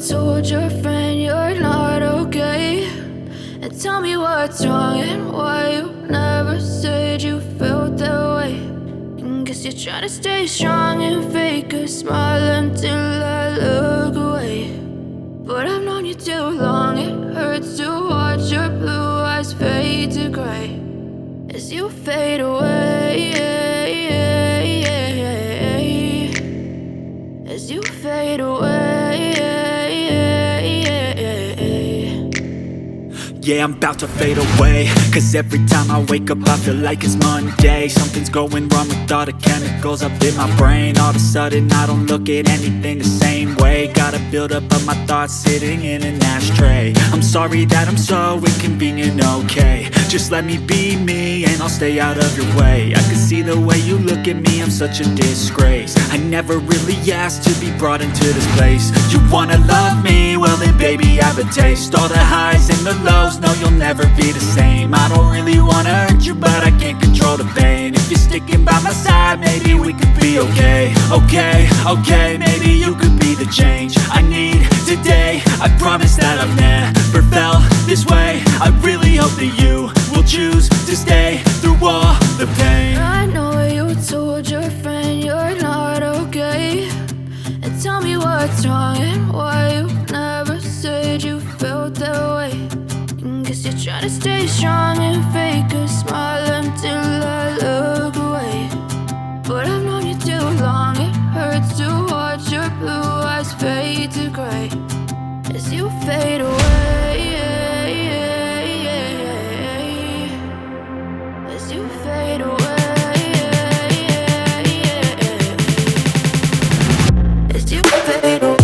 told your friend you're not okay, and tell me what's wrong and why you never said you felt that way. And guess you're trying to stay strong and fake a smile until I look away. But I've known you too long, it hurts to watch your blue eyes fade to gray as you fade away, as you fade away. Yeah, I'm about to fade away, cause every time I wake up I feel like it's Monday. Something's going wrong with all the chemicals up in my brain. All of a sudden I don't look at anything the same way. Gotta build up of my thoughts sitting in an ashtray. I'm sorry that I'm so inconvenient, okay. Just let me be me and I'll stay out of your way. I can see the way you look at me, I'm such a disgrace. I never really asked to be brought into this place. You wanna love me? Well then baby I have a taste. All the highs and the lows, no you'll never be the same. I don't really wanna hurt you but I can't control the pain. If you're sticking by my side maybe we could be okay. Okay, maybe you could be the change I need today. I promise that I've never felt this way. I really hope that you will choose to stay through all the pain. I know you told your friend you're not okay, and tell me what's wrong and why you never said you felt that way. And guess you're trying to stay strong and fake a smile until I look away. But I've known you too long, it hurts to watch your blue eyes fade to gray as you fade away, as you fade away, as you fade away.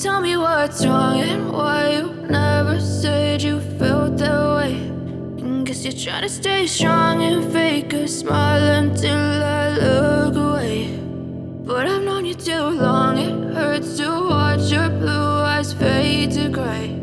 Tell me what's wrong and why you never said you felt that way. And guess you're trying to stay strong and fake a smile until I look away. But I've known you too long, it hurts to watch your blue eyes fade to gray